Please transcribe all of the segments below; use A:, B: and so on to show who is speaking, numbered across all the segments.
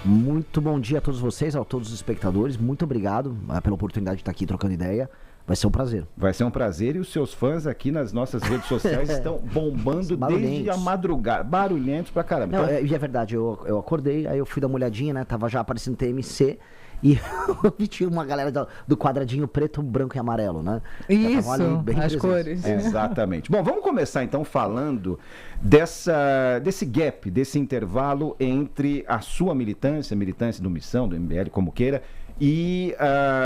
A: Muito bom dia a todos vocês, a todos os espectadores. Muito obrigado pela oportunidade de estar aqui trocando ideia. Vai ser um prazer.
B: Vai ser um prazer e os seus fãs aqui nas nossas redes sociais estão bombando desde a madrugada. Barulhentos pra caramba.
A: Não, e é verdade, eu acordei, aí eu fui dar uma olhadinha, né? Tava já aparecendo TMC e eu vi tinha uma galera do quadradinho preto, branco e amarelo, né?
C: Isso, as cores.
B: Exatamente. Bom, vamos começar então falando desse gap, desse intervalo entre a sua militância do Missão, do MBL, como queira, e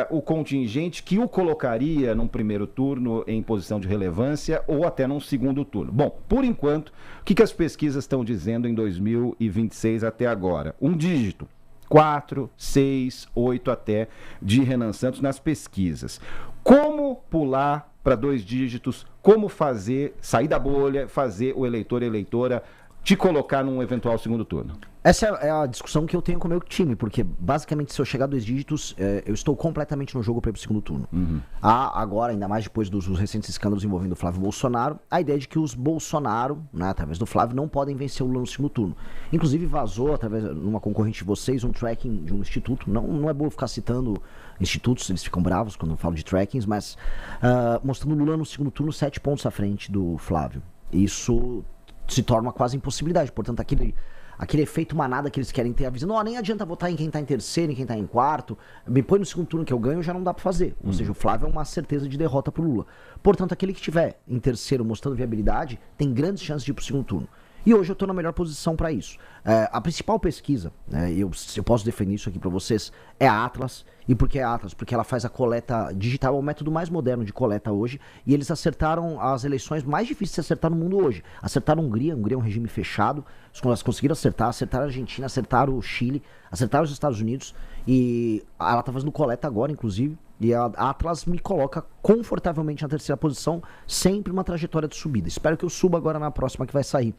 B: o contingente que o colocaria num primeiro turno em posição de relevância ou até num segundo turno. Bom, por enquanto, o que as pesquisas estão dizendo em 2026 até agora? Um dígito. 4, 6, 8 até de Renan Santos nas pesquisas. Como pular para 2 dígitos? Como sair da bolha, fazer o eleitor e eleitora te colocar num eventual segundo turno?
A: Essa é a discussão que eu tenho com o meu time, porque basicamente se eu chegar a 2 dígitos, eu estou completamente no jogo para ir pro segundo turno. Há agora, ainda mais depois dos recentes escândalos envolvendo o Flávio Bolsonaro, a ideia de que os Bolsonaro, né, através do Flávio, não podem vencer o Lula no segundo turno. Inclusive vazou, através de uma concorrente de vocês, um tracking de um instituto. Não é bom ficar citando institutos, eles ficam bravos quando eu falo de trackings, mas mostrando o Lula no segundo turno 7 pontos à frente do Flávio. Isso se torna uma quase impossibilidade. Portanto, aquele efeito manada que eles querem ter, avisando, nem adianta votar em quem tá em terceiro, em quem tá em quarto, me põe no segundo turno que eu ganho, já não dá pra fazer. Ou seja, o Flávio é uma certeza de derrota pro Lula. Portanto, aquele que estiver em terceiro mostrando viabilidade, tem grandes chances de ir pro segundo turno. E hoje eu tô na melhor posição para isso. A principal pesquisa, eu posso definir isso aqui para vocês, é a Atlas. E por que a Atlas? Porque ela faz a coleta digital, é o método mais moderno de coleta hoje, e eles acertaram as eleições mais difíceis de acertar no mundo hoje. Acertaram a Hungria é um regime fechado, elas conseguiram acertaram a Argentina, acertaram o Chile, acertaram os Estados Unidos, e ela tá fazendo coleta agora, inclusive, e a Atlas me coloca confortavelmente na terceira posição, sempre uma trajetória de subida. Espero que eu suba agora na próxima que vai sair.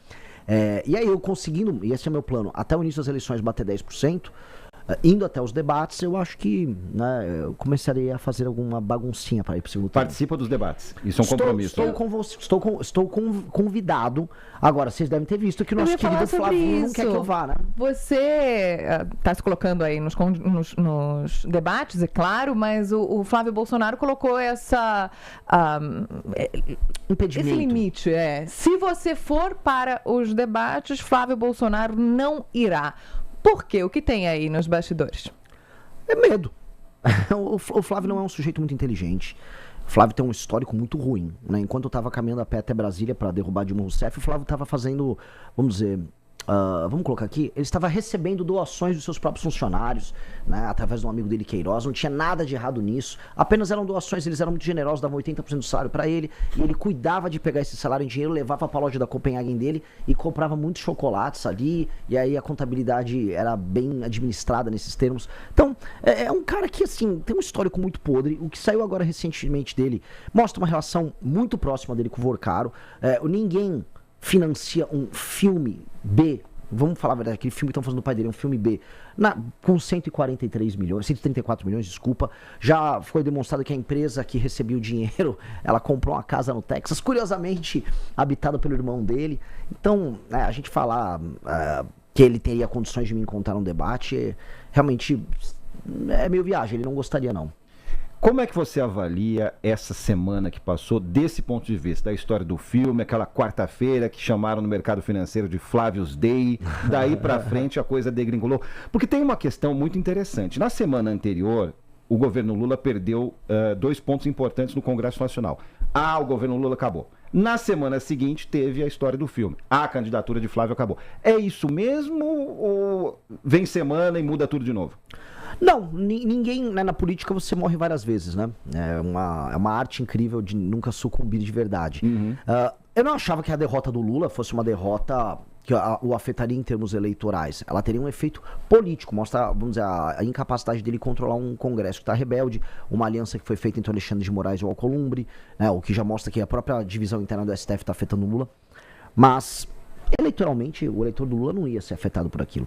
A: E aí eu conseguindo, e esse é meu plano, até o início das eleições bater 10%, indo até os debates, eu acho que eu começaria a fazer alguma baguncinha para ir para o segundo turno.
B: Participa dos debates. Isso é um compromisso.
A: Estou convidado. Agora, vocês devem ter visto que o nosso querido Flávio não quer que eu vá, né?
C: Você está se colocando aí nos debates, é claro, mas o Flávio Bolsonaro colocou
A: impedimento.
C: Esse limite. Se você for para os debates, Flávio Bolsonaro não irá. Por quê? O que tem aí nos bastidores?
A: É medo. O Flávio não é um sujeito muito inteligente. O Flávio tem um histórico muito ruim, né? Enquanto eu estava caminhando a pé até Brasília para derrubar Dilma Rousseff, o Flávio estava fazendo, vamos dizer, vamos colocar aqui, ele estava recebendo doações dos seus próprios funcionários, né, através de um amigo dele, Queiroz. Não tinha nada de errado nisso, apenas eram doações, eles eram muito generosos, davam 80% do salário para ele, e ele cuidava de pegar esse salário em dinheiro, levava para a loja da Copenhagen dele e comprava muitos chocolates ali, e aí a contabilidade era bem administrada nesses termos. Então, é um cara que, assim, tem um histórico muito podre. O que saiu agora recentemente dele mostra uma relação muito próxima dele com o Vorcaro. Ninguém financia um filme B, vamos falar a verdade, aquele filme que estão fazendo do pai dele, um filme B, com 134 milhões, desculpa. Já foi demonstrado que a empresa que recebia o dinheiro, ela comprou uma casa no Texas, curiosamente habitada pelo irmão dele. Então, a gente falar que ele teria condições de me encontrar num debate, realmente é meio viagem, ele não gostaria não.
B: Como é que você avalia essa semana que passou desse ponto de vista? Da história do filme, aquela quarta-feira que chamaram no mercado financeiro de Flávio's Day, daí pra frente a coisa degringolou. Porque tem uma questão muito interessante. Na semana anterior, o governo Lula perdeu 2 pontos importantes no Congresso Nacional. O governo Lula acabou. Na semana seguinte teve a história do filme. A candidatura de Flávio acabou. É isso mesmo ou vem semana e muda tudo de novo?
A: Não, ninguém, né, na política você morre várias vezes, né? É uma arte incrível de nunca sucumbir de verdade. Eu não achava que a derrota do Lula fosse uma derrota que o afetaria em termos eleitorais. Ela teria um efeito político, mostra, vamos dizer, a incapacidade dele controlar um Congresso que está rebelde, uma aliança que foi feita entre Alexandre de Moraes e o Alcolumbre, né, o que já mostra que a própria divisão interna do STF está afetando o Lula. Mas, eleitoralmente, o eleitor do Lula não ia ser afetado por aquilo.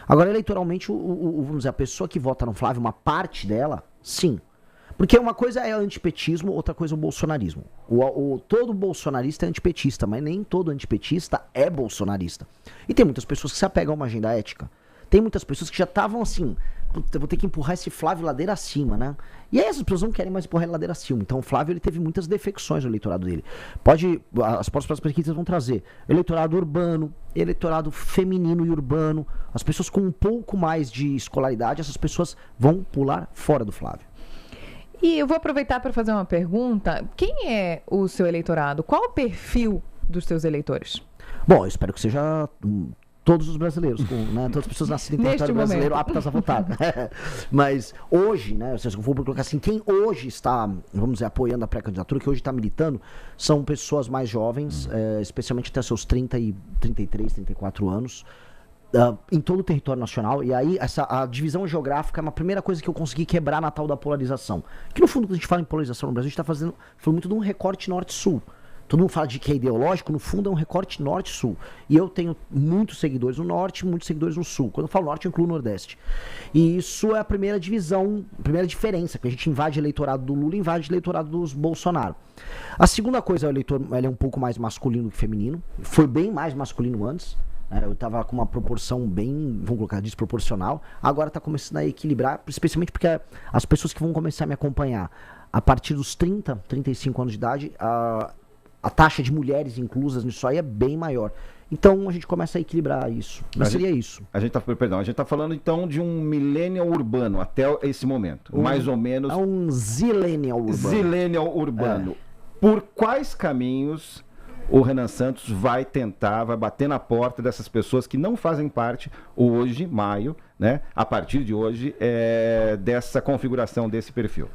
A: Agora, eleitoralmente, vamos dizer, a pessoa que vota no Flávio, uma parte dela, sim. Porque uma coisa é antipetismo, outra coisa é o bolsonarismo. Todo bolsonarista é antipetista, mas nem todo antipetista é bolsonarista. E tem muitas pessoas que se apegam a uma agenda ética. tem muitas pessoas que já estavam assim, eu vou ter que empurrar esse Flávio ladeira acima, né? E aí essas pessoas não querem mais empurrar ele ladeira acima. Então o Flávio, ele teve muitas defecções no eleitorado dele. As próximas pesquisas vão trazer eleitorado urbano, eleitorado feminino e urbano, as pessoas com um pouco mais de escolaridade, essas pessoas vão pular fora do Flávio.
C: E eu vou aproveitar para fazer uma pergunta. Quem é o seu eleitorado? Qual o perfil dos seus eleitores?
A: Bom, eu espero que seja todos os brasileiros, né, todas as pessoas nascidas em território brasileiro aptas a votar. Mas hoje, né, se eu for colocar assim, quem hoje está, vamos dizer, apoiando a pré-candidatura, que hoje está militando, são pessoas mais jovens, especialmente até seus 33, 34 anos, em todo o território nacional. E aí a divisão geográfica é uma primeira coisa que eu consegui quebrar na tal da polarização. Que no fundo, quando a gente fala em polarização no Brasil, a gente está falando muito de um recorte norte-sul. Todo mundo fala de que é ideológico, no fundo é um recorte norte-sul. E eu tenho muitos seguidores no norte e muitos seguidores no sul. Quando eu falo norte, eu incluo o nordeste. E isso é a primeira divisão, a primeira diferença, que a gente invade o eleitorado do Lula e invade o eleitorado dos Bolsonaro. A segunda coisa, o eleitor ele é um pouco mais masculino do que feminino. Foi bem mais masculino antes. Eu estava com uma proporção bem, vamos colocar, desproporcional. Agora está começando a equilibrar, especialmente porque as pessoas que vão começar a me acompanhar a partir dos 30, 35 anos de idade, a taxa de mulheres inclusas nisso aí é bem maior. Então a gente começa a equilibrar isso. Mas seria isso.
B: A gente está falando então de um millennial urbano até esse momento. Mais ou menos.
A: É um zillennial urbano.
B: Zillennial urbano. Por quais caminhos o Renan Santos vai bater na porta dessas pessoas que não fazem parte hoje, maio, né? A partir de hoje, dessa configuração desse perfil?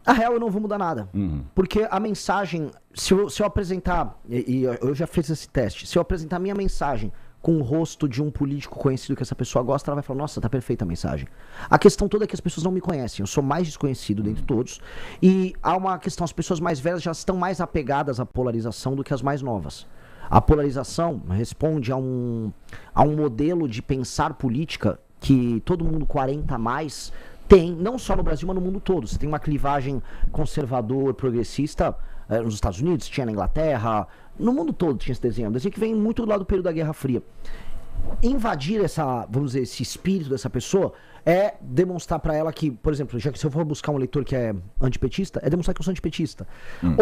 A: A real, eu não vou mudar nada. Porque a mensagem, se eu apresentar, e eu já fiz esse teste, se eu apresentar a minha mensagem com o rosto de um político conhecido que essa pessoa gosta, ela vai falar, nossa, tá perfeita a mensagem. A questão toda é que as pessoas não me conhecem, eu sou mais desconhecido dentre todos, e há uma questão, as pessoas mais velhas já estão mais apegadas à polarização do que as mais novas. A polarização responde a um modelo de pensar política que todo mundo 40 a mais tem, não só no Brasil, mas no mundo todo. Você tem uma clivagem conservador, progressista, nos Estados Unidos, tinha na Inglaterra, no mundo todo tinha esse desenho. Um desenho que vem muito do lado do período da Guerra Fria. Invadir esse espírito dessa pessoa é demonstrar para ela que, por exemplo, já que se eu for buscar um eleitor que é antipetista, é demonstrar que eu sou antipetista.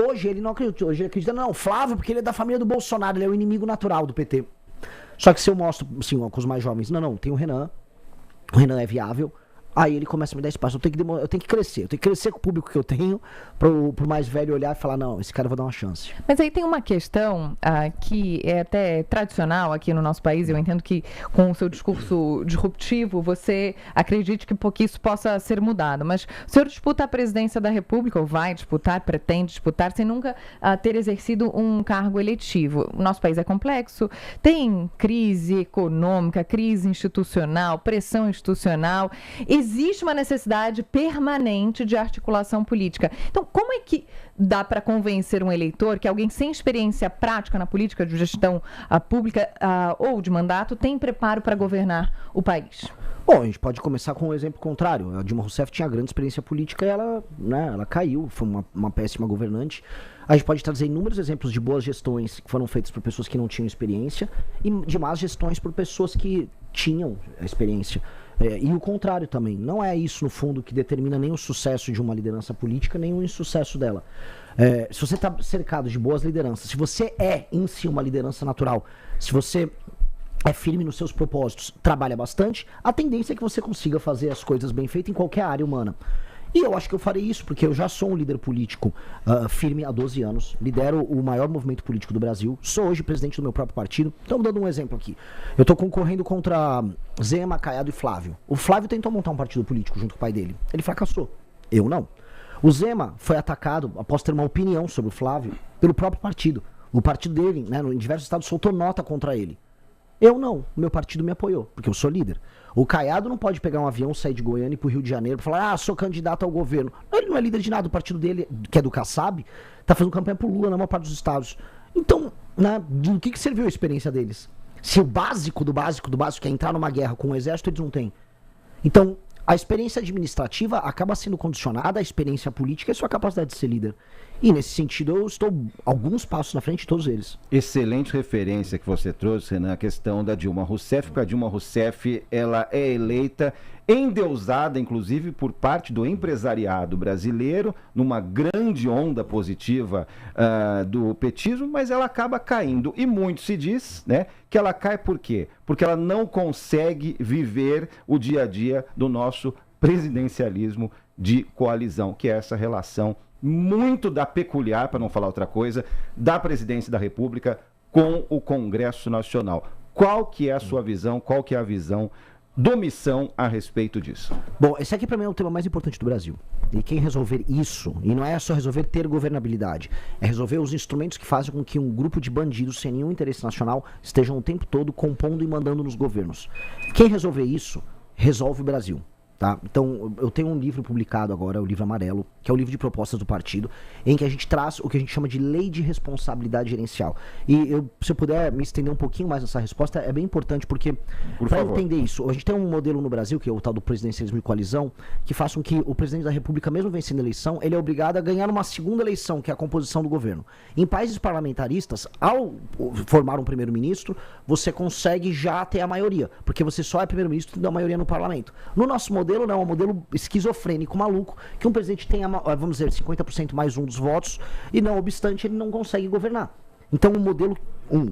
A: Hoje ele não acredita, hoje ele acredita, não, Flávio, porque ele é da família do Bolsonaro, ele é o inimigo natural do PT. Só que se eu mostro, assim, com os mais jovens, não, tem o Renan é viável. Aí ele começa a me dar espaço. Eu tenho que crescer com o público que eu tenho, pro mais velho olhar e falar, não, esse cara eu vou dar uma chance.
C: Mas aí tem uma questão que é até tradicional aqui no nosso país. Eu entendo que com o seu discurso disruptivo, você acredite que isso possa ser mudado. Mas o senhor disputa a presidência da República, ou vai disputar, pretende disputar, sem nunca ter exercido um cargo eletivo. O nosso país é complexo, tem crise econômica, crise institucional, pressão institucional. Existe uma necessidade permanente de articulação política. Então, como é que dá para convencer um eleitor que alguém sem experiência prática na política de gestão pública ou de mandato tem preparo para governar o país?
A: Bom, a gente pode começar com um exemplo contrário. A Dilma Rousseff tinha grande experiência política e ela caiu, foi uma péssima governante. A gente pode trazer inúmeros exemplos de boas gestões que foram feitas por pessoas que não tinham experiência e de más gestões por pessoas que tinham experiência. E o contrário também. Não é isso, no fundo, que determina nem o sucesso de uma liderança política, nem o insucesso dela. Se você está cercado de boas lideranças, se você é, em si, uma liderança natural, se você é firme nos seus propósitos, trabalha bastante, a tendência é que você consiga fazer as coisas bem feitas em qualquer área humana. E eu acho que eu farei isso, porque eu já sou um líder político firme há 12 anos, lidero o maior movimento político do Brasil, sou hoje presidente do meu próprio partido. Então, dando um exemplo aqui. Eu estou concorrendo contra Zema, Caiado e Flávio. O Flávio tentou montar um partido político junto com o pai dele. Ele fracassou. Eu não. O Zema foi atacado, após ter uma opinião sobre o Flávio, pelo próprio partido. O partido dele, né, em diversos estados, soltou nota contra ele. Eu não. O meu partido me apoiou, porque eu sou líder. O Caiado não pode pegar um avião, sair de Goiânia e ir pro Rio de Janeiro pra falar, sou candidato ao governo. Ele não é líder de nada, o partido dele, que é do Kassab, tá fazendo campanha pro Lula na maior parte dos estados. Então, né, do que serviu a experiência deles? Se o básico do básico do básico é entrar numa guerra com o exército, eles não têm. Então, a experiência administrativa acaba sendo condicionada à experiência política e à sua capacidade de ser líder. E nesse sentido eu estou alguns passos na frente de todos eles.
B: Excelente referência que você trouxe, Renan, a questão da Dilma Rousseff, porque a Dilma Rousseff, ela é eleita, endeusada, inclusive, por parte do empresariado brasileiro, numa grande onda positiva do petismo, mas ela acaba caindo. E muito se diz, né, que ela cai por quê? Porque ela não consegue viver o dia a dia do nosso presidencialismo de coalizão, que é essa relação muito peculiar, para não falar outra coisa, da presidência da República com o Congresso Nacional. Qual que é a sua visão, qual que é a visão do Missão a respeito disso?
A: Bom, esse aqui para mim é o tema mais importante do Brasil. E quem resolver isso, e não é só resolver ter governabilidade, é resolver os instrumentos que fazem com que um grupo de bandidos sem nenhum interesse nacional estejam o tempo todo compondo e mandando nos governos. Quem resolver isso, resolve o Brasil. Tá? Então, eu tenho um livro publicado agora, o livro amarelo, que é o livro de propostas do partido, em que a gente traz o que a gente chama de lei de responsabilidade gerencial. E se eu puder me estender um pouquinho mais nessa resposta, é bem importante, porque para entender isso, a gente tem um modelo no Brasil, que é o tal do presidencialismo de coalizão, que faz com que o presidente da República, mesmo vencendo a eleição, ele é obrigado a ganhar uma segunda eleição, que é a composição do governo. Em países parlamentaristas, ao formar um primeiro-ministro, você consegue já ter a maioria, porque você só é primeiro-ministro da maioria no parlamento. No nosso modelo não, é um modelo esquizofrênico, maluco, que um presidente tenha, vamos dizer, 50% mais um dos votos, e não obstante, ele não consegue governar. Então, um modelo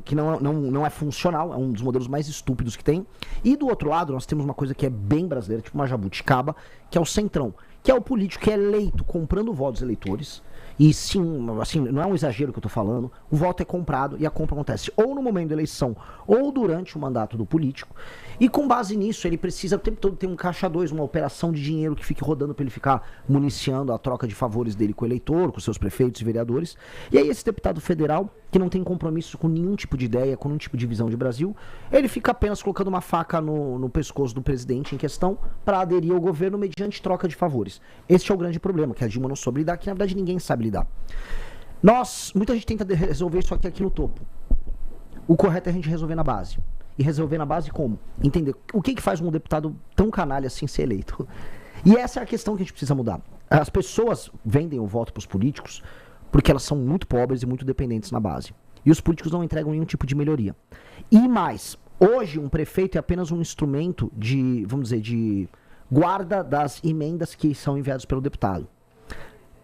A: que não é funcional, é um dos modelos mais estúpidos que tem. E do outro lado, nós temos uma coisa que é bem brasileira, tipo uma jabuticaba, que é o centrão, que é o político que é eleito comprando votos eleitores. E sim, assim, não é um exagero que eu tô falando, o voto é comprado e a compra acontece ou no momento da eleição ou durante o mandato do político, e com base nisso ele precisa o tempo todo ter um caixa 2, uma operação de dinheiro que fique rodando para ele ficar municiando a troca de favores dele com o eleitor, com seus prefeitos e vereadores. E aí esse deputado federal, que não tem compromisso com nenhum tipo de ideia, com nenhum tipo de visão de Brasil, ele fica apenas colocando uma faca no pescoço do presidente em questão para aderir ao governo mediante troca de favores. Este é o grande problema, que a Dilma não soube lidar, que na verdade ninguém sabe lidar. Muita gente tenta resolver isso aqui no topo. O correto é a gente resolver na base. E resolver na base como? Entender o que faz um deputado tão canalha assim ser eleito. E essa é a questão que a gente precisa mudar. As pessoas vendem o voto para os políticos porque elas são muito pobres e muito dependentes na base. E os políticos não entregam nenhum tipo de melhoria. E mais, hoje um prefeito é apenas um instrumento de, vamos dizer, de guarda das emendas que são enviadas pelo deputado.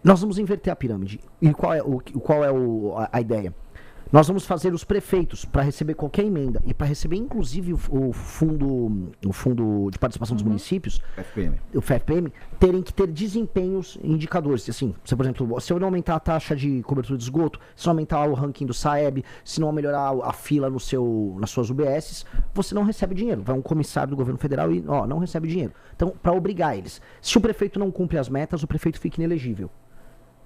A: Nós vamos inverter a pirâmide. E qual é a ideia? Nós vamos fazer os prefeitos, para receber qualquer emenda e para receber inclusive o fundo de participação dos municípios, o FPM, terem que ter desempenhos indicadores. Assim, por exemplo, se eu não aumentar a taxa de cobertura de esgoto, se não aumentar o ranking do SAEB, se não melhorar a fila nas suas UBSs, você não recebe dinheiro. Vai um comissário do governo federal e não recebe dinheiro. Então, para obrigar eles. Se o prefeito não cumpre as metas, o prefeito fica inelegível.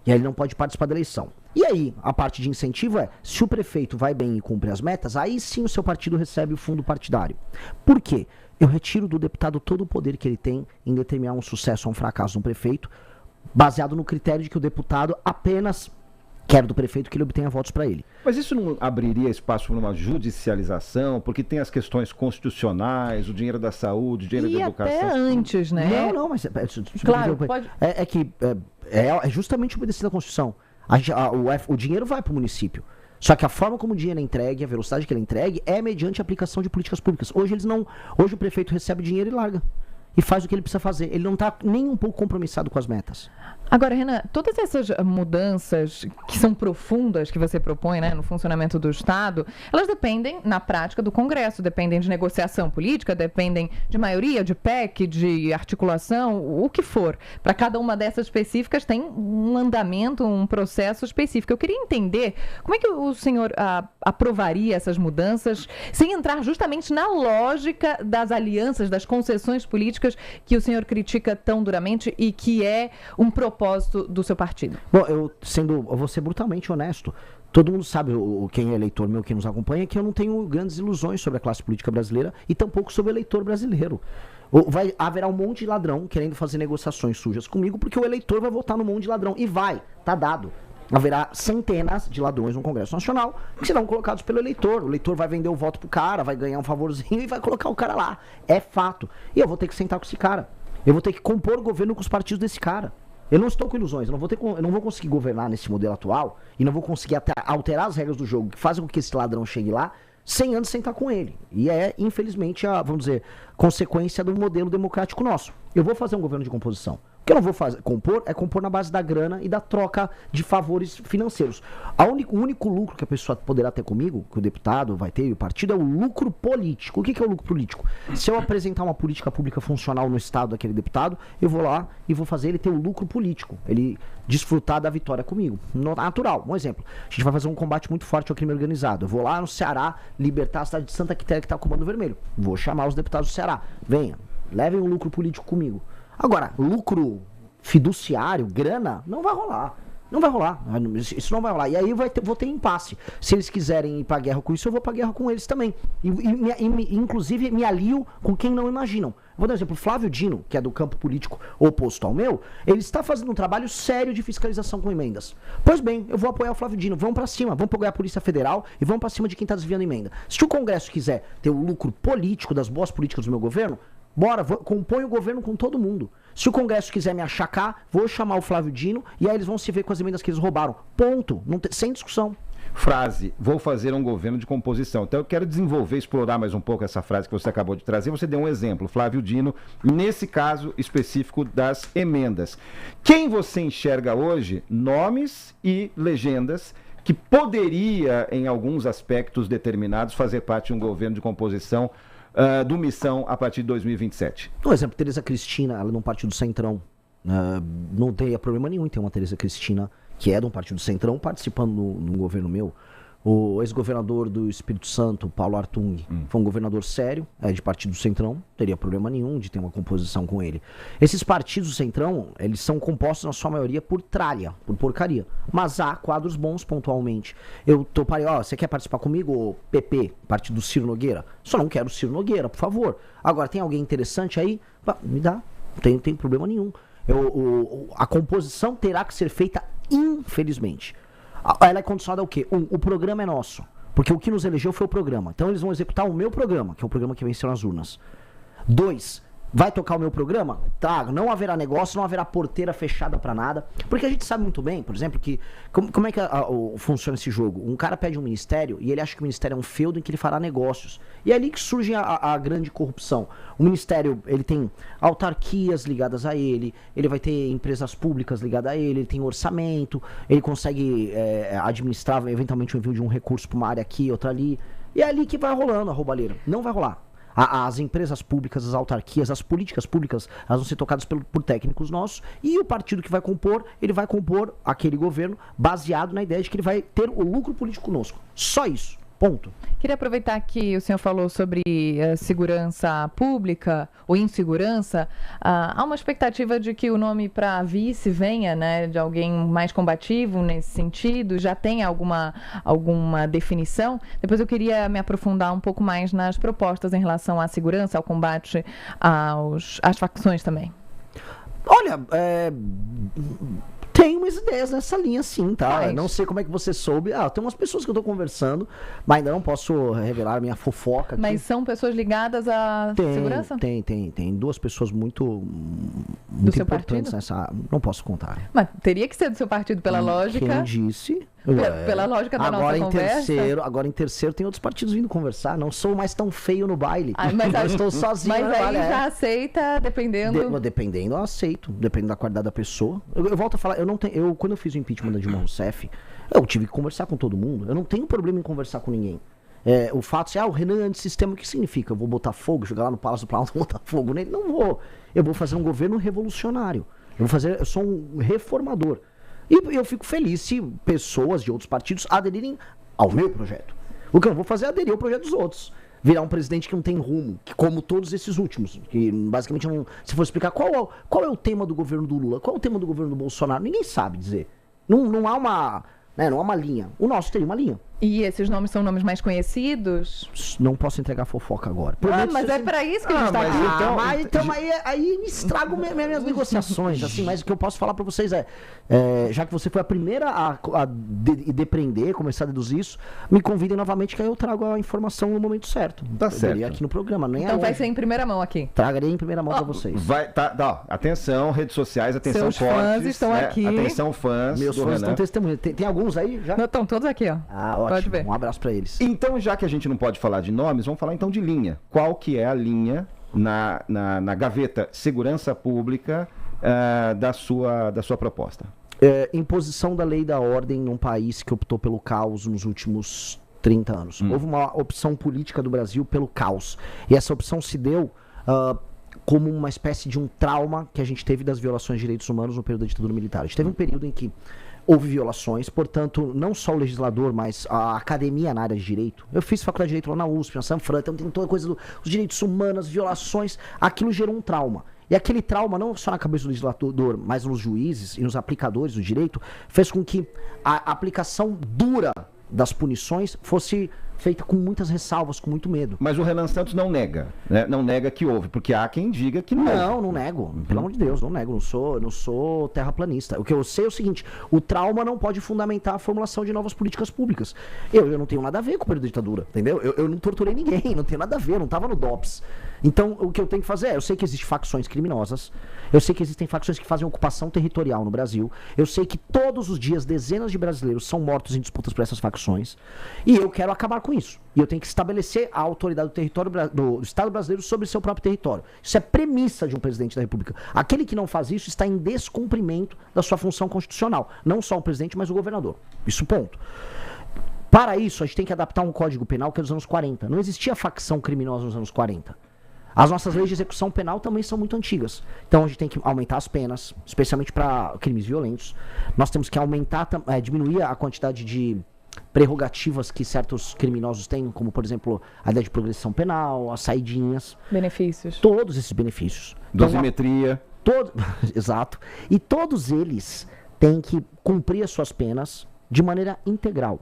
A: E aí ele não pode participar da eleição. E aí, a parte de incentivo é, se o prefeito vai bem e cumpre as metas, aí sim o seu partido recebe o fundo partidário. Por quê? Eu retiro do deputado todo o poder que ele tem em determinar um sucesso ou um fracasso de um prefeito, baseado no critério de que o deputado apenas quer do prefeito que ele obtenha votos para ele.
B: Mas isso não abriria espaço para uma judicialização? Porque tem as questões constitucionais, o dinheiro da saúde, o dinheiro da educação.
C: Até antes, né?
A: Não, mas...
C: Claro, pode...
A: É justamente obedecer à Constituição. O dinheiro vai para o município. Só que a forma como o dinheiro é entregue, a velocidade que ele é entregue, é mediante a aplicação de políticas públicas. Hoje o prefeito recebe dinheiro e larga. E faz o que ele precisa fazer. Ele não está nem um pouco compromissado com as metas.
C: Agora, Renan, todas essas mudanças que são profundas que você propõe, né, no funcionamento do Estado, elas dependem, na prática, do Congresso, dependem de negociação política, dependem de maioria, de PEC, de articulação, o que for. Para cada uma dessas específicas tem um andamento, um processo específico. Eu queria entender como é que o senhor aprovaria essas mudanças sem entrar justamente na lógica das alianças, das concessões políticas que o senhor critica tão duramente e que é um propósito do seu partido.
A: Bom, eu vou ser brutalmente honesto. Todo mundo sabe, quem é eleitor meu, quem nos acompanha, que eu não tenho grandes ilusões sobre a classe política brasileira e tampouco sobre o eleitor brasileiro. Haverá um monte de ladrão querendo fazer negociações sujas comigo, porque o eleitor vai votar no monte de ladrão. E tá dado. Haverá centenas de ladrões no Congresso Nacional que serão colocados pelo eleitor. O eleitor vai vender o voto pro cara, vai ganhar um favorzinho e vai colocar o cara lá. É fato. E eu vou ter que sentar com esse cara. Eu vou ter que compor o governo com os partidos desse cara. Eu não estou com ilusões, eu não vou conseguir governar nesse modelo atual e não vou conseguir alterar as regras do jogo que fazem com que esse ladrão chegue lá sem antes sentar com ele. E é, infelizmente, vamos dizer, consequência do modelo democrático nosso. Eu vou fazer um governo de composição. O que eu não vou compor na base da grana e da troca de favores financeiros. O único lucro que a pessoa poderá ter comigo, que o deputado vai ter e o partido, é o lucro político. O que é o lucro político? Se eu apresentar uma política pública funcional no estado daquele deputado, eu vou lá e vou fazer ele ter o lucro político. Ele desfrutar da vitória comigo. Natural. Um exemplo. A gente vai fazer um combate muito forte ao crime organizado. Eu vou lá no Ceará libertar a cidade de Santa Quitéria que está com o Comando Vermelho. Vou chamar os deputados do Ceará. Venha, levem um lucro político comigo. Agora, lucro fiduciário, grana, não vai rolar. Não vai rolar. Isso não vai rolar. E aí vou ter impasse. Se eles quiserem ir pra guerra com isso, eu vou pra guerra com eles também. Inclusive, me alio com quem não imaginam. Vou dar um exemplo. Flávio Dino, que é do campo político oposto ao meu, ele está fazendo um trabalho sério de fiscalização com emendas. Pois bem, eu vou apoiar o Flávio Dino. Vamos pra cima. Vamos apoiar a Polícia Federal e vamos pra cima de quem tá desviando emenda. Se o Congresso quiser ter o lucro político das boas políticas do meu governo, bora, compõe o governo com todo mundo. Se o Congresso quiser me achacar, vou chamar o Flávio Dino e aí eles vão se ver com as emendas que eles roubaram. Ponto. Sem discussão.
B: Frase, vou fazer um governo de composição. Então eu quero desenvolver, explorar mais um pouco essa frase que você acabou de trazer. Você deu um exemplo, Flávio Dino, nesse caso específico das emendas. Quem você enxerga hoje, nomes e legendas, que poderia, em alguns aspectos determinados, fazer parte de um governo de composição do Missão a partir de 2027.
A: Por exemplo, Tereza Cristina, ela é de um partido Centrão. Não teria problema nenhum em ter uma Tereza Cristina, que é de um partido Centrão, participando no governo meu. O ex-governador do Espírito Santo, Paulo Artung, foi um governador sério, de partido Centrão, não teria problema nenhum de ter uma composição com ele. Esses partidos do Centrão, eles são compostos na sua maioria por tralha, por porcaria. Mas há quadros bons pontualmente. Eu toparei, você quer participar comigo, PP, partido do Ciro Nogueira? Só não quero o Ciro Nogueira, por favor. Agora, tem alguém interessante aí? Me dá, não tem problema nenhum. A composição terá que ser feita, infelizmente. Ela é condicionada ao quê? O programa é nosso. Porque o que nos elegeu foi o programa. Então eles vão executar o meu programa, que é o programa que venceu nas urnas. 2. Vai tocar o meu programa? Tá, não haverá negócio, não haverá porteira fechada pra nada. Porque a gente sabe muito bem, por exemplo, que como é que funciona esse jogo? Um cara pede um ministério e ele acha que o ministério é um feudo em que ele fará negócios. E é ali que surge a grande corrupção. O ministério, ele tem autarquias ligadas a ele vai ter empresas públicas ligadas a ele tem orçamento, ele consegue administrar eventualmente o envio de um recurso pra uma área aqui, outra ali. E é ali que vai rolando a roubalheira. Não vai rolar. As empresas públicas, as autarquias, as políticas públicas, elas vão ser tocadas por técnicos nossos e o partido que vai compor, ele vai compor aquele governo baseado na ideia de que ele vai ter o lucro político conosco. Só isso. Ponto.
C: Queria aproveitar que o senhor falou sobre segurança pública ou insegurança. Há uma expectativa de que o nome para vice venha, né, de alguém mais combativo nesse sentido? Já tem alguma definição? Depois eu queria me aprofundar um pouco mais nas propostas em relação à segurança, ao combate às facções também.
A: Olha, tem umas ideias nessa linha sim, tá? Não sei como é que você soube. Tem umas pessoas que eu tô conversando, mas ainda não posso revelar a minha fofoca aqui.
C: Mas são pessoas ligadas à segurança?
A: Tem 2 pessoas muito
C: seu
A: importantes
C: partido?
A: nessa. Não posso contar.
C: Mas teria que ser do seu partido pela lógica.
A: Quem disse?
C: Pela lógica da nossa conversa.
A: Agora em terceiro tem outros partidos vindo conversar. Não sou mais tão feio no baile. Eu estou sozinho.
C: Mas aí já aceita, dependendo.
A: Dependendo, eu aceito. Dependendo da qualidade da pessoa. Eu volto a falar, quando eu fiz o impeachment da Dilma Rousseff, eu tive que conversar com todo mundo. Eu não tenho problema em conversar com ninguém. O fato o Renan é antissistema, o que significa? Eu vou botar fogo, jogar lá no Palácio do Planalto e botar fogo nele? Não vou. Eu vou fazer um governo revolucionário. Eu sou um reformador. E eu fico feliz se pessoas de outros partidos aderirem ao meu projeto. O que eu vou fazer é aderir ao projeto dos outros. Virar um presidente que não tem rumo, que como todos esses últimos. Que basicamente, se for explicar qual é o tema do governo do Lula, qual é o tema do governo do Bolsonaro, ninguém sabe dizer. Não há uma linha. O nosso teria uma linha.
C: E esses nomes são nomes mais conhecidos?
A: Não posso entregar fofoca agora.
C: Mas é para isso que a gente está aqui.
A: Então aí estrago minhas negociações, assim, mas o que eu posso falar para vocês já que você foi a primeira a depreender, começar a deduzir isso, me convidem novamente que aí eu trago a informação no momento certo.
B: Tá certo.
A: Aqui no programa, nem
C: então vai ser em primeira mão aqui.
A: Tragarei em primeira mão para vocês.
B: Atenção, redes sociais, atenção
C: Seus
B: fortes.
C: fãs estão aqui.
B: Atenção fãs.
A: Meus fãs estão testemunhando. Tem alguns aí já?
C: Não, estão todos aqui, ó.
A: Ótimo.
C: Pode ver.
A: Um abraço para eles.
B: Então, já que a gente não pode falar de nomes, vamos falar então de linha. Qual que é a linha na gaveta segurança pública da sua proposta?
A: Imposição da lei e da ordem num país que optou pelo caos nos últimos 30 anos. Houve uma opção política do Brasil pelo caos. E essa opção se deu como uma espécie de um trauma que a gente teve das violações de direitos humanos no período da ditadura militar. A gente teve um período em que houve violações, portanto, não só o legislador, mas a academia na área de direito. Eu fiz faculdade de direito lá na USP, na Sanfran, então tem toda a coisa dos direitos humanos, violações, aquilo gerou um trauma. E aquele trauma, não só na cabeça do legislador, mas nos juízes e nos aplicadores do direito, fez com que a aplicação dura das punições fosse feita com muitas ressalvas, com muito medo.
B: Mas o Renan Santos não nega, né? Não nega que houve, porque há quem diga que não houve.
A: Não nego. Pelo amor de Deus, não nego. Não sou terraplanista. O que eu sei é o seguinte, o trauma não pode fundamentar a formulação de novas políticas públicas. Eu não tenho nada a ver com o período da ditadura, entendeu? Eu não torturei ninguém, não tenho nada a ver, não estava no DOPS. Então, o que eu tenho que fazer eu sei que existem facções criminosas, eu sei que existem facções que fazem ocupação territorial no Brasil, eu sei que todos os dias dezenas de brasileiros são mortos em disputas por essas facções, e eu quero acabar com isso. E eu tenho que estabelecer a autoridade do território do Estado brasileiro sobre seu próprio território. Isso é premissa de um presidente da República. Aquele que não faz isso está em descumprimento da sua função constitucional. Não só o presidente, mas o governador. Isso, ponto. Para isso, a gente tem que adaptar um código penal que é dos anos 40. Não existia facção criminosa nos anos 40. As nossas leis de execução penal também são muito antigas. Então a gente tem que aumentar as penas, especialmente para crimes violentos. Nós temos que diminuir a quantidade de prerrogativas que certos criminosos têm, como por exemplo a ideia de progressão penal, as saidinhas.
C: Benefícios.
A: Todos esses benefícios.
B: Dosimetria.
A: Exato. E todos eles têm que cumprir as suas penas de maneira integral.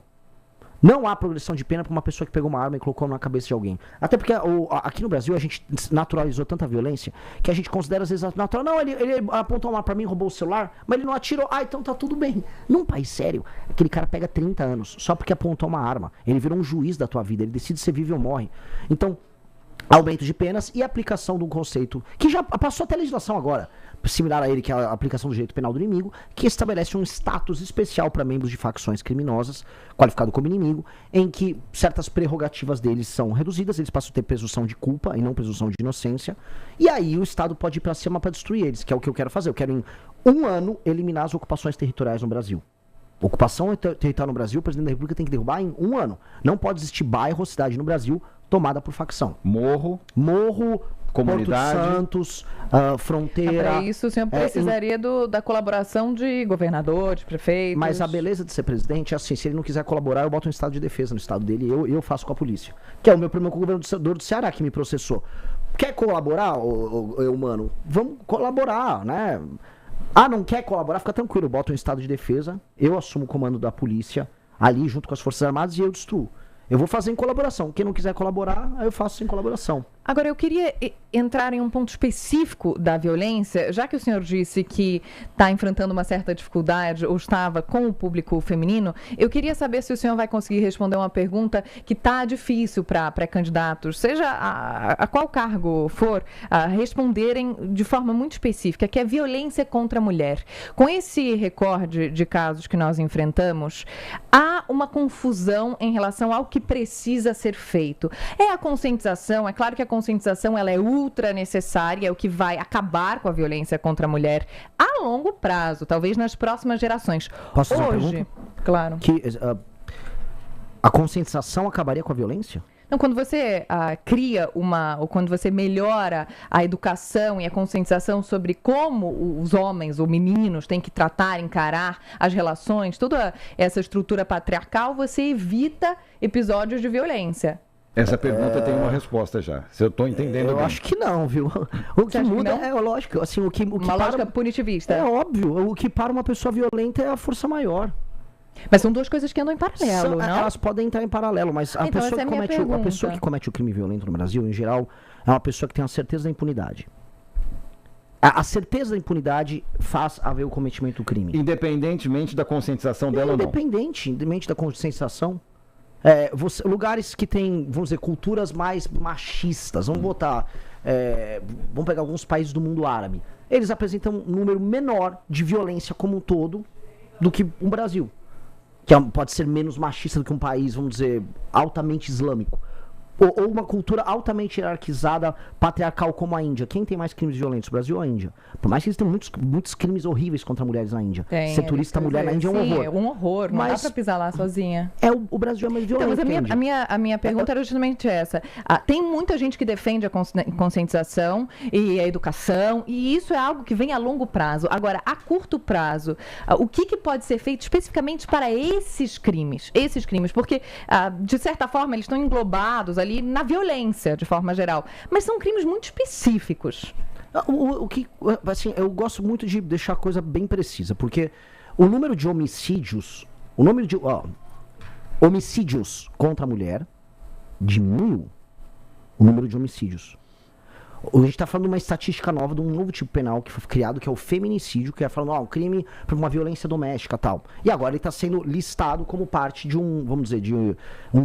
A: Não há progressão de pena para uma pessoa que pegou uma arma e colocou na cabeça de alguém. Até porque aqui no Brasil a gente naturalizou tanta violência que a gente considera às vezes natural. Não, ele apontou uma arma para mim, roubou o celular, mas ele não atirou. Então tá tudo bem. Num país sério, aquele cara pega 30 anos só porque apontou uma arma. Ele virou um juiz da tua vida, ele decide se vive ou morre. Então, aumento de penas e aplicação de um conceito que já passou até a legislação agora, similar a ele, que é a aplicação do direito penal do inimigo, que estabelece um status especial para membros de facções criminosas, qualificado como inimigo, em que certas prerrogativas deles são reduzidas, eles passam a ter presunção de culpa e não presunção de inocência, e aí o Estado pode ir para cima para destruir eles, que é o que eu quero fazer. Eu quero em 1 ano eliminar as ocupações territoriais no Brasil. Ocupação territorial no Brasil, o presidente da República tem que derrubar em 1 ano. Não pode existir bairro ou cidade no Brasil tomada por facção.
B: Morro, comunidade,
A: Porto Santos, fronteira.
C: Para isso o senhor precisaria da colaboração de governadores, prefeitos.
A: Mas a beleza de ser presidente é assim, se ele não quiser colaborar, eu boto um estado de defesa no estado dele e eu faço com a polícia. Que é o meu problema com o governador do Ceará, que me processou. Quer colaborar, mano? Vamos colaborar, né? Não quer colaborar? Fica tranquilo, eu boto um estado de defesa, eu assumo o comando da polícia ali junto com as Forças Armadas e eu destruo. Eu vou fazer em colaboração. Quem não quiser colaborar, eu faço em colaboração.
C: Agora, eu queria entrar em um ponto específico da violência, já que o senhor disse que está enfrentando uma certa dificuldade ou estava com o público feminino, eu queria saber se o senhor vai conseguir responder uma pergunta que está difícil para pré-candidatos, seja a qual cargo for, responderem de forma muito específica, que é violência contra a mulher. Com esse recorde de casos que nós enfrentamos, há uma confusão em relação ao que precisa ser feito. É a conscientização, é claro que a conscientização ela é ultra necessária, é o que vai acabar com a violência contra a mulher a longo prazo, talvez nas próximas gerações.
A: Posso fazer uma
C: Hoje,
A: pergunta?
C: Claro.
A: Que a conscientização acabaria com a violência?
C: Então, quando você ou quando você melhora a educação e a conscientização sobre como os homens ou meninos têm que tratar, encarar as relações, toda essa estrutura patriarcal, você evita episódios de violência.
B: Essa pergunta tem uma resposta já. Se eu estou entendendo
A: Eu
B: bem.
A: acho que não, viu? O que muda é lógico. Assim, o que
C: uma lógica punitivista.
A: É óbvio. O que para uma pessoa violenta é a força maior.
C: Mas são duas coisas que andam em paralelo, não?
A: Elas podem entrar em paralelo, mas a pessoa que comete o crime violento no Brasil, em geral, é uma pessoa que tem a certeza da impunidade. A certeza da impunidade faz haver o cometimento do crime.
B: Independentemente da conscientização dela ou não.
A: Independente da conscientização. Lugares que tem, vamos dizer, culturas mais machistas, vamos pegar alguns países do mundo árabe. Eles apresentam um número menor de violência como um todo do que o Brasil. Que pode ser menos machista do que um país, vamos dizer, altamente islâmico. Ou uma cultura altamente hierarquizada, patriarcal como a Índia. Quem tem mais crimes violentos, o Brasil ou a Índia? Por mais que eles tenham muitos crimes horríveis contra mulheres na Índia. Ser turista mulher na Índia é um horror.
C: É um horror, não dá pra pisar lá sozinha.
A: O Brasil é mais violento.
C: Então, mas a minha pergunta era justamente essa. Tem muita gente que defende a conscientização e a educação, e isso é algo que vem a longo prazo. Agora, a curto prazo, o que pode ser feito especificamente para esses crimes? Porque, de certa forma, eles estão englobados ali na violência, de forma geral. Mas são crimes muito específicos.
A: Eu gosto muito de deixar a coisa bem precisa, porque o número de homicídios, homicídios contra a mulher diminuiu. O número de homicídios. A gente está falando de uma estatística nova, de um novo tipo penal que foi criado, que é o feminicídio, que é falando, um crime por uma violência doméstica e tal. E agora ele está sendo listado como parte de um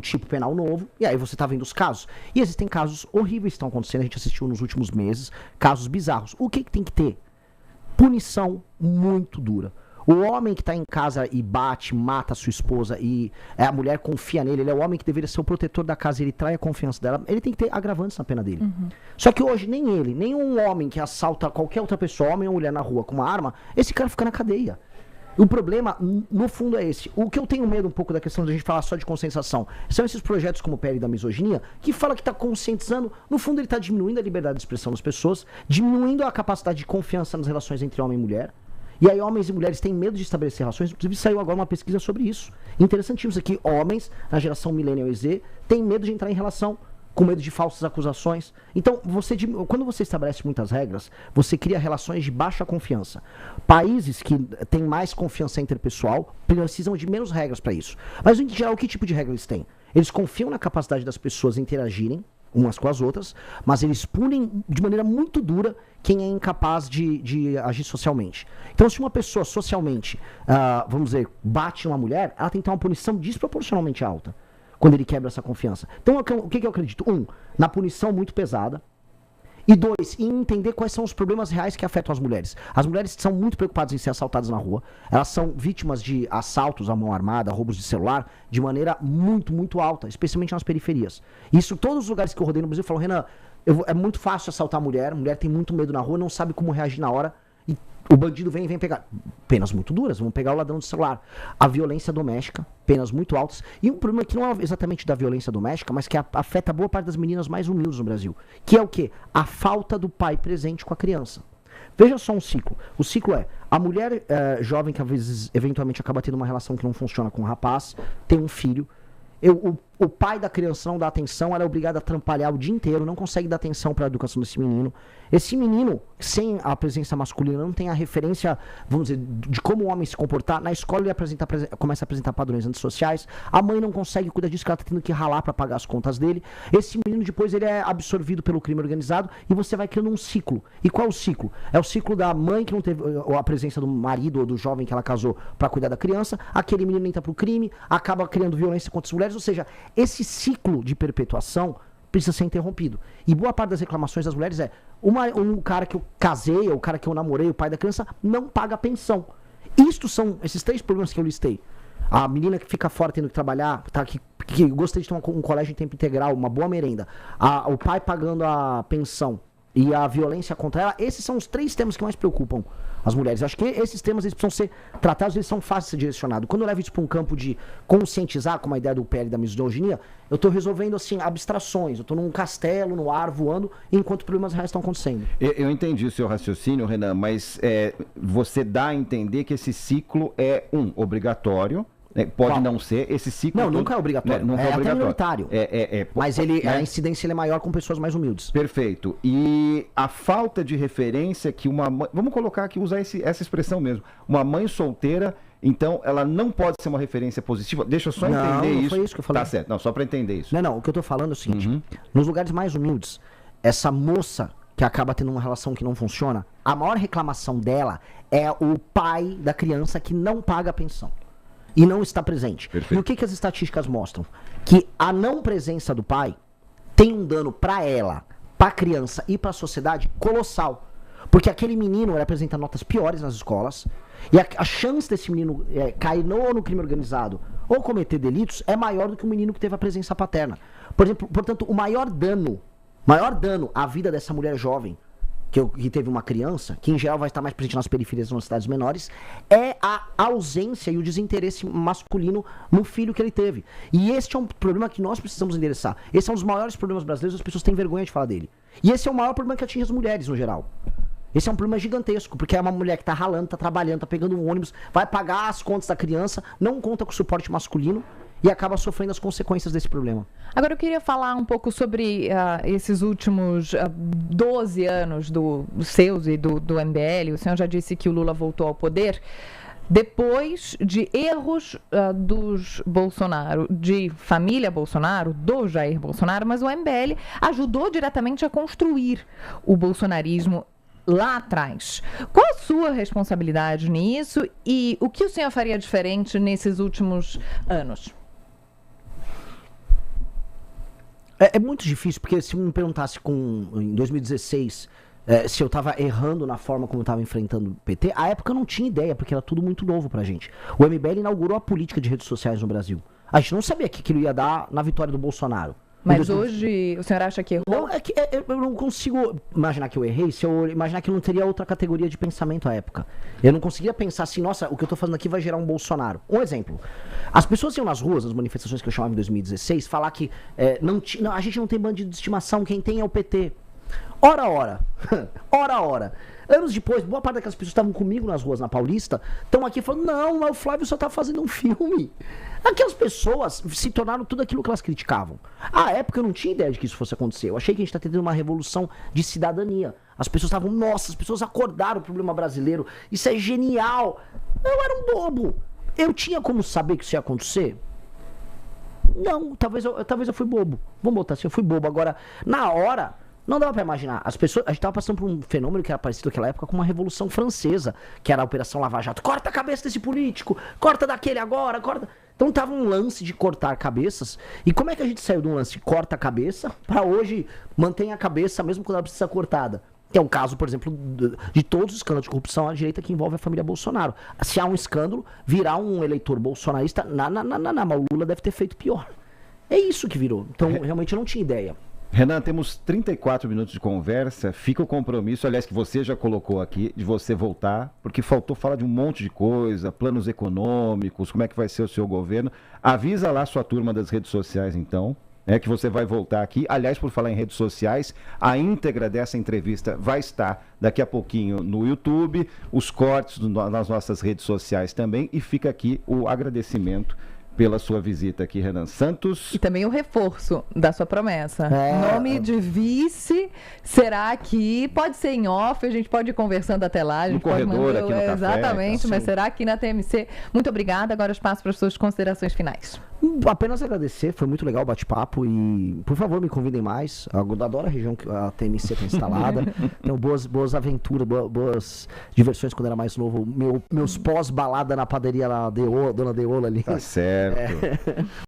A: tipo penal novo. E aí você está vendo os casos. E existem casos horríveis que estão acontecendo, a gente assistiu nos últimos meses, casos bizarros. O que tem que ter? Punição muito dura. O homem que está em casa e bate, mata a sua esposa e a mulher confia nele, ele é o homem que deveria ser o protetor da casa, ele trai a confiança dela, ele tem que ter agravantes na pena dele. Uhum. Só que hoje nem ele, nem um homem que assalta qualquer outra pessoa, homem ou mulher na rua com uma arma, esse cara fica na cadeia. O problema, no fundo, é esse. O que eu tenho medo um pouco da questão de a gente falar só de conscientização são esses projetos como o PL da misoginia, que fala que está conscientizando, no fundo ele está diminuindo a liberdade de expressão das pessoas, diminuindo a capacidade de confiança nas relações entre homem e mulher. E aí homens e mulheres têm medo de estabelecer relações. Inclusive saiu agora uma pesquisa sobre isso. Interessantíssimo isso aqui. Homens, na geração Millennial e Z, têm medo de entrar em relação, com medo de falsas acusações. Então, quando você estabelece muitas regras, você cria relações de baixa confiança. Países que têm mais confiança interpessoal precisam de menos regras para isso. Mas, em geral, que tipo de regra eles têm? Eles confiam na capacidade das pessoas interagirem umas com as outras, mas eles punem de maneira muito dura quem é incapaz de agir socialmente. Então, se uma pessoa socialmente, vamos dizer, bate uma mulher, ela tem que ter uma punição desproporcionalmente alta quando ele quebra essa confiança. Então, o que eu acredito? Na punição muito pesada. E 2, em entender quais são os problemas reais que afetam as mulheres. As mulheres são muito preocupadas em ser assaltadas na rua. Elas são vítimas de assaltos à mão armada, roubos de celular, de maneira muito, muito alta, especialmente nas periferias. Isso, todos os lugares que eu rodei no Brasil falam, Renan, é muito fácil assaltar a mulher tem muito medo na rua, não sabe como reagir na hora. E o bandido vem pegar. Penas muito duras, vão pegar o ladrão de celular. A violência doméstica, penas muito altas. E um problema que não é exatamente da violência doméstica, mas que afeta boa parte das meninas mais humildes no Brasil. Que é o quê? A falta do pai presente com a criança. Veja só um ciclo. O ciclo é, a mulher jovem que às vezes, eventualmente, acaba tendo uma relação que não funciona com o rapaz, tem um filho. O pai da criança não dá atenção, ela é obrigada a trampalhar o dia inteiro, não consegue dar atenção para a educação desse menino. Esse menino, sem a presença masculina, não tem a referência, vamos dizer, de como o homem se comportar. Na escola ele começa a apresentar padrões antissociais. A mãe não consegue cuidar disso, que ela está tendo que ralar para pagar as contas dele. Esse menino depois ele é absorvido pelo crime organizado e você vai criando um ciclo. E qual é o ciclo? É o ciclo da mãe que não teve a presença do marido ou do jovem que ela casou para cuidar da criança. Aquele menino entra pro crime, acaba criando violência contra as mulheres. Ou seja, esse ciclo de perpetuação precisa ser interrompido. E boa parte das reclamações das mulheres é um cara que eu casei, ou o cara que eu namorei, o pai da criança, não paga pensão. Isto são esses 3 problemas que eu listei. A menina que fica fora tendo que trabalhar, que gostaria de ter um colégio em tempo integral, uma boa merenda. O pai pagando a pensão e a violência contra ela. Esses são os 3 temas que mais preocupam as mulheres. Eu acho que esses temas eles precisam ser tratados, eles são fáceis de ser direcionados. Quando eu levo isso para um campo de conscientizar, como a ideia do PL da misoginia, eu estou resolvendo assim abstrações. Eu estou num castelo, no ar, voando, enquanto problemas reais estão acontecendo.
B: Eu entendi o seu raciocínio, Renan, mas você dá a entender que esse ciclo é obrigatório. Pode não ser, esse ciclo...
A: Não, nunca é obrigatório.
B: Nunca é
A: até minoritário. Mas a incidência é maior com pessoas mais humildes.
B: Perfeito. E a falta de referência que uma mãe... Vamos colocar aqui, usar essa expressão mesmo. Uma mãe solteira então ela não pode ser uma referência positiva. Deixa eu só
A: Não,
B: entender
A: não
B: isso.
A: foi isso que eu falei.
B: Tá certo, não, só para entender isso.
A: Não, o que eu tô falando é o seguinte, nos lugares mais humildes, essa moça que acaba tendo uma relação que não funciona, a maior reclamação dela é o pai da criança que não paga a pensão e não está presente.
B: Perfeito.
A: E o que as estatísticas mostram? Que a não presença do pai tem um dano para ela, para a criança e para a sociedade colossal. Porque aquele menino ele apresenta notas piores nas escolas e a chance desse menino cair no crime organizado ou cometer delitos é maior do que o menino que teve a presença paterna. Por exemplo, portanto, o maior dano à vida dessa mulher jovem que teve uma criança, que em geral vai estar mais presente nas periferias, nas cidades menores, é a ausência e o desinteresse masculino no filho que ele teve. E este é um problema que nós precisamos endereçar. Esse é um dos maiores problemas brasileiros, as pessoas têm vergonha de falar dele. E esse é o maior problema que atinge as mulheres no geral. Esse é um problema gigantesco, porque é uma mulher que tá ralando, tá trabalhando, tá pegando um ônibus, vai pagar as contas da criança, não conta com o suporte masculino e acaba sofrendo as consequências desse problema.
C: Agora eu queria falar um pouco sobre esses últimos 12 anos dos seus e do MBL. O senhor já disse que o Lula voltou ao poder depois de erros dos Bolsonaro, de família Bolsonaro, do Jair Bolsonaro, mas o MBL ajudou diretamente a construir o bolsonarismo lá atrás. Qual a sua responsabilidade nisso e o que o senhor faria diferente nesses últimos anos?
A: É muito difícil, porque se me perguntasse em 2016 se eu estava errando na forma como eu estava enfrentando o PT, à época eu não tinha ideia, porque era tudo muito novo pra gente. O MBL inaugurou a política de redes sociais no Brasil. A gente não sabia que aquilo ia dar na vitória do Bolsonaro.
C: Mas hoje, o senhor acha que errou?
A: Não, é que eu não consigo imaginar que eu errei se eu imaginar que eu não teria outra categoria de pensamento à época. Eu não conseguia pensar assim, nossa, o que eu tô fazendo aqui vai gerar um Bolsonaro. Um exemplo. As pessoas iam nas ruas, nas manifestações que eu chamava em 2016, falar que a gente não tem bandido de estimação, quem tem é o PT. Ora. Anos depois, boa parte daquelas pessoas que estavam comigo nas ruas na Paulista estão aqui falando, não, mas o Flávio só tá fazendo um filme. Aquelas pessoas se tornaram tudo aquilo que elas criticavam. À época eu não tinha ideia de que isso fosse acontecer. Eu achei que a gente tá tendo uma revolução de cidadania. As pessoas estavam, nossa, as pessoas acordaram o problema brasileiro. Isso é genial. Eu era um bobo. Eu tinha como saber que isso ia acontecer? Não, talvez eu fui bobo. Vamos botar assim, eu fui bobo. Agora, na hora, não dava pra imaginar. As pessoas, a gente tava passando por um fenômeno que era parecido naquela época com uma Revolução Francesa, que era a Operação Lava Jato. Corta a cabeça desse político, corta daquele agora, corta. Então tava um lance de cortar cabeças. E como é que a gente saiu de um lance de corta a cabeça pra hoje mantém a cabeça mesmo quando ela precisa ser cortada? Que é o caso, por exemplo, de todos os escândalos de corrupção à direita que envolve a família Bolsonaro. Se há um escândalo, virar um eleitor bolsonarista, mas o Lula deve ter feito pior. É isso que virou. Então, realmente eu não tinha ideia.
B: Renan, temos 34 minutos de conversa. Fica o compromisso, aliás, que você já colocou aqui, de você voltar, porque faltou falar de um monte de coisa, planos econômicos, como é que vai ser o seu governo. Avisa lá sua turma das redes sociais, então, que você vai voltar aqui. Aliás, por falar em redes sociais, a íntegra dessa entrevista vai estar daqui a pouquinho no YouTube, os cortes nas nossas redes sociais também, e fica aqui o agradecimento pela sua visita aqui, Renan Santos.
C: E também o reforço da sua promessa. Nome de vice será aqui, pode ser em off, a gente pode ir conversando até lá. A gente
B: no corredor, aqui no café.
C: Exatamente, mas será aqui na TMC. Muito obrigada, agora espaço para as suas considerações finais.
A: Apenas agradecer, foi muito legal o bate-papo e, por favor, me convidem mais. Eu adoro a região que a TMC está instalada. Tenho boas aventuras, boas diversões quando era mais novo. Meus pós-balada na padaria lá, Dona Deola ali.
B: Tá certo.